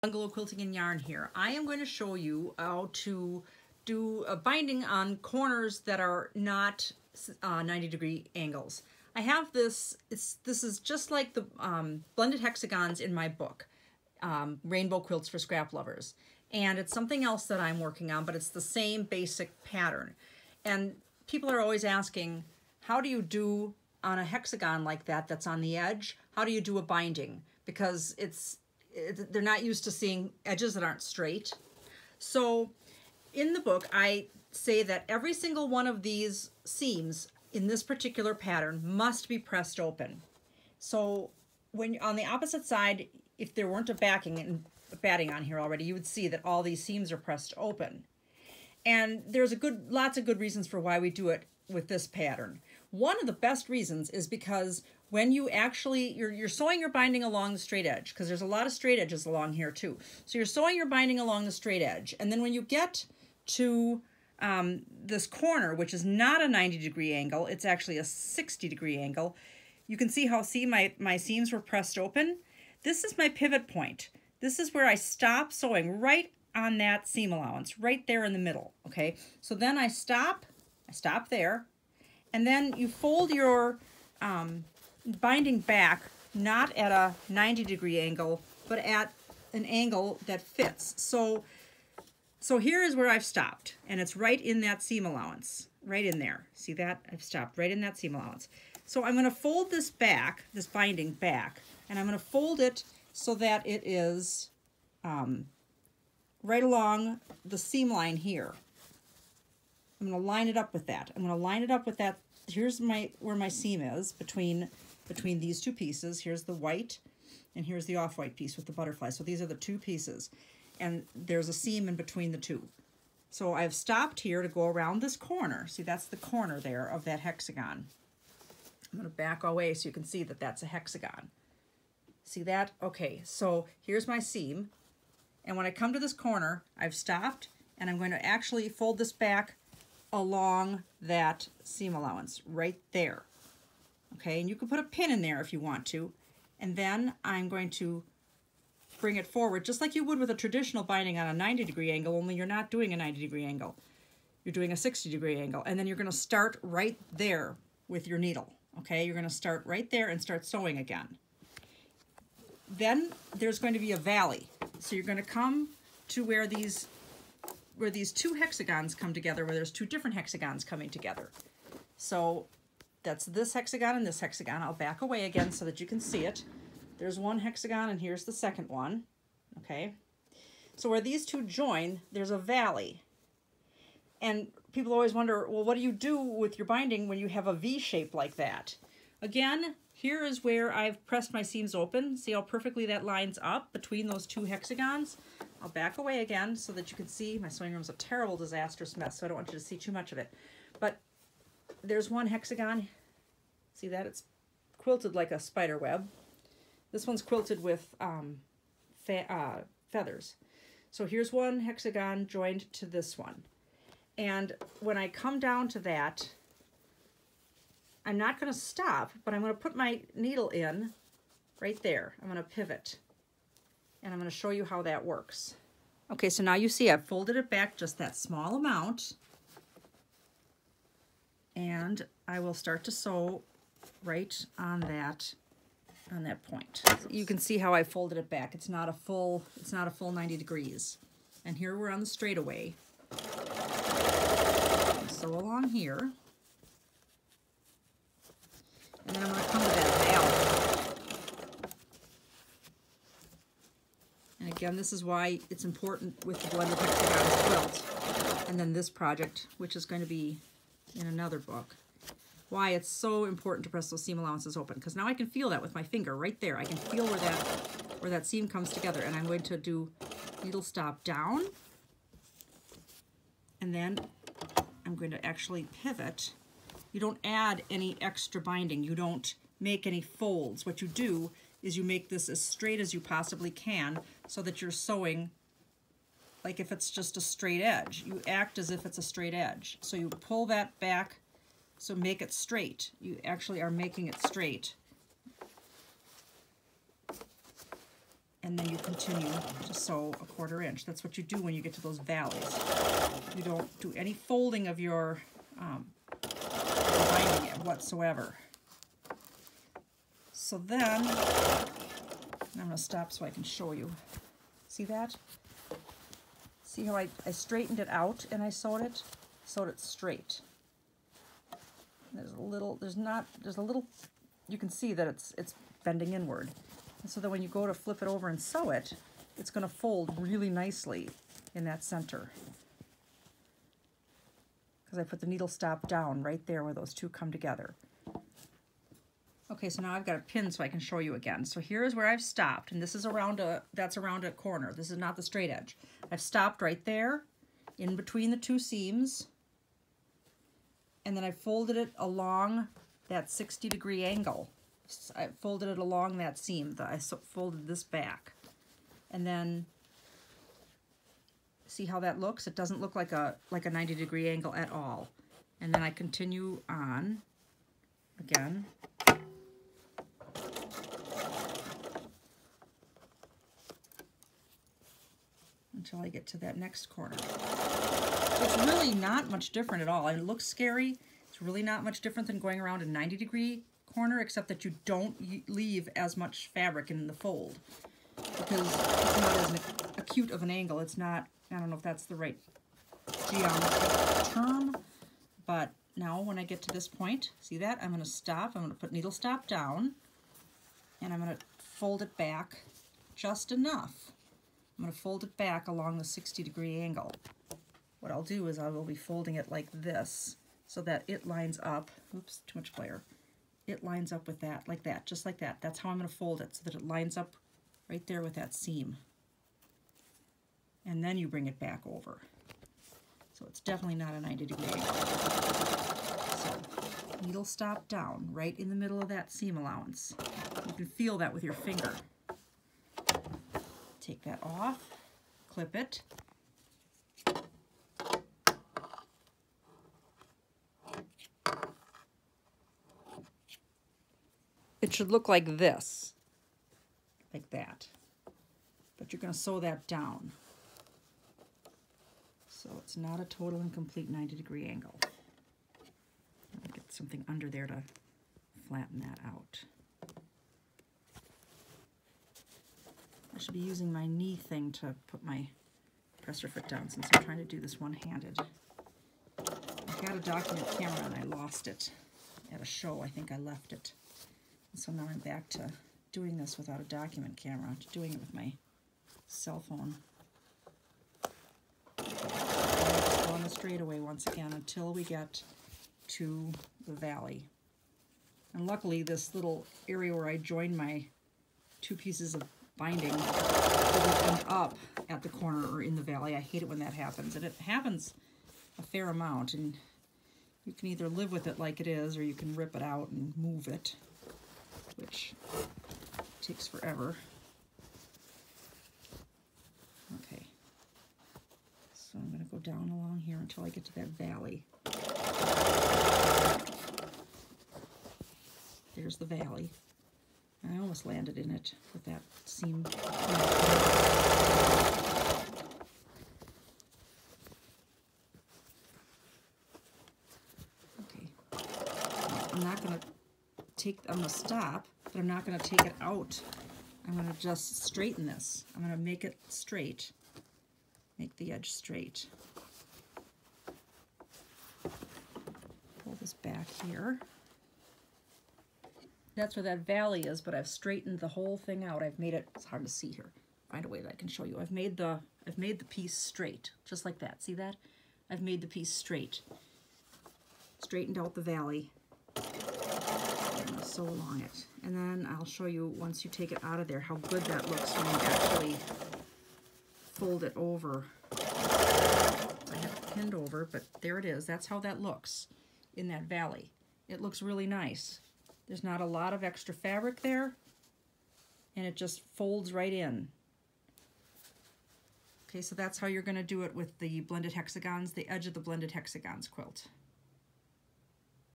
Bungalow Quilting and Yarn here. I am going to show you how to do a binding on corners that are not 90-degree angles. I have this, this is just like the blended hexagons in my book, Rainbow Quilts for Scrap Lovers. And it's something else that I'm working on, but it's the same basic pattern. And people are always asking, how do you do on a hexagon like that that's on the edge? How do you do a binding? Because they're not used to seeing edges that aren't straight. So in the book, I say that every single one of these seams in this particular pattern must be pressed open. So when on the opposite side, if there weren't a backing and batting on here already, you would see that all these seams are pressed open. And there's lots of good reasons for why we do it with this pattern. One of the best reasons is because when you actually, you're sewing your binding along the straight edge, because there's a lot of straight edges along here too. So you're sewing your binding along the straight edge. And then when you get to this corner, which is not a 90-degree angle, it's actually a 60-degree angle, you can see how, my seams were pressed open. This is my pivot point. This is where I stop sewing, right on that seam allowance, right there in the middle, okay? So then I stop there, and then you fold your binding back, not at a 90-degree angle, but at an angle that fits. So here is where I've stopped, and it's right in that seam allowance, right in there. See that? I've stopped right in that seam allowance. So I'm going to fold this back, this binding back, and I'm going to fold it so that it is right along the seam line here. I'm going to line it up with that. I'm going to line it up with that. Here's where my seam is between these two pieces. Here's the white, and here's the off-white piece with the butterfly. So these are the two pieces, and there's a seam in between the two. So I've stopped here to go around this corner. See, that's the corner there of that hexagon. I'm going to back away so you can see that that's a hexagon. See that? Okay, so here's my seam, and when I come to this corner, I've stopped, and I'm going to actually fold this back along that seam allowance right there. Okay, and you can put a pin in there if you want to, and then I'm going to bring it forward just like you would with a traditional binding on a 90-degree angle, only you're not doing a 90-degree angle. You're doing a 60-degree angle, and then you're going to start right there with your needle. Okay, you're going to start right there and start sewing again. Then there's going to be a valley. So you're going to come to where these two hexagons come together, where there's two different hexagons coming together. So that's this hexagon and this hexagon. I'll back away again so that you can see it. There's one hexagon and here's the second one. Okay. So where these two join, there's a valley. And people always wonder, well, what do you do with your binding when you have a V shape like that? Again, here is where I've pressed my seams open. See how perfectly that lines up between those two hexagons? I'll back away again so that you can see. My sewing room's a terrible, disastrous mess, so I don't want you to see too much of it. But there's one hexagon. See that? It's quilted like a spider web. This one's quilted with feathers. So here's one hexagon joined to this one. And when I come down to that, I'm not going to stop, but I'm going to put my needle in right there. I'm going to pivot, and I'm going to show you how that works. Okay, so now you see I've folded it back just that small amount, and I will start to sew right on that point. You can see how I folded it back. It's not a full 90 degrees. And here we're on the straightaway. Sew along here. And then I'm going to come to that valley. And again, this is why it's important with the blended hexagons quilt. And then this project, which is going to be in another book. Why it's so important to press those seam allowances open. Because now I can feel that with my finger right there. I can feel where that seam comes together. And I'm going to do needle stop down. And then I'm going to actually pivot. You don't add any extra binding. You don't make any folds. What you do is you make this as straight as you possibly can so that you're sewing like if it's just a straight edge. You act as if it's a straight edge. So you pull that back, so make it straight. You actually are making it straight. and then you continue to sew a 1/4 inch. That's what you do when you get to those valleys. You don't do any folding of your binding whatsoever. So then, I'm going to stop so I can show you. See that? See how I straightened it out and I sewed it straight. There's a little, you can see that it's bending inward. And so that when you go to flip it over and sew it, it's going to fold really nicely in that center. Because I put the needle stop down right there where those two come together. Okay, so now I've got a pin so I can show you again. So here's where I've stopped, and this is that's around a corner. This is not the straight edge. I've stopped right there in between the two seams, and then I folded it along that 60-degree angle. I folded it along that seam. I folded this back. And then, see how that looks? It doesn't look like a 90-degree angle at all. And then I continue on again. Until I get to that next corner. So it's really not much different at all. It looks scary. It's really not much different than going around a 90-degree corner, except that you don't leave as much fabric in the fold because it's not as acute of an angle. It's not, I don't know if that's the right geometric term, but now when I get to this point, see that? I'm going to stop. I'm going to put needle stop down, and I'm going to fold it back just enough. I'm going to fold it back along the 60-degree angle. What I'll do is I will be folding it like this so that it lines up. Oops, too much glare. It lines up with that, like that, just like that. That's how I'm going to fold it, so that it lines up right there with that seam. And then you bring it back over. So it's definitely not a 90-degree angle. So needle stop down right in the middle of that seam allowance. You can feel that with your finger. Take that off, clip it. It should look like this, like that. But you're going to sew that down. So it's not a total and complete 90-degree angle. I'll get something under there to flatten that out. I should be using my knee thing to put my presser foot down since I'm trying to do this one-handed. I've got a document camera and I lost it at a show. I think I left it. And so now I'm back to doing this without a document camera, doing it with my cell phone. Just on the straightaway once again until we get to the valley. And luckily this little area where I joined my two pieces of binding doesn't end up at the corner or in the valley. I hate it when that happens, and it happens a fair amount, and you can either live with it like it is or you can rip it out and move it, which takes forever. Okay, so I'm going to go down along here until I get to that valley. There's the valley. I almost landed in it with that seam. Okay. I'm not going to I'm going to stop, but I'm not going to take it out. I'm going to just straighten this. I'm going to make it straight. Make the edge straight. Pull this back here. That's where that valley is, but I've straightened the whole thing out. I've made it, it's hard to see here. Find a way that I can show you. I've made the piece straight, just like that. See that? I've made the piece straight. Straightened out the valley. I'm going to sew along it. And then I'll show you, once you take it out of there, how good that looks when you actually fold it over. I have it pinned over, but there it is. That's how that looks in that valley. It looks really nice. There's not a lot of extra fabric there, and it just folds right in. Okay, so that's how you're going to do it with the blended hexagons, the edge of the blended hexagons quilt.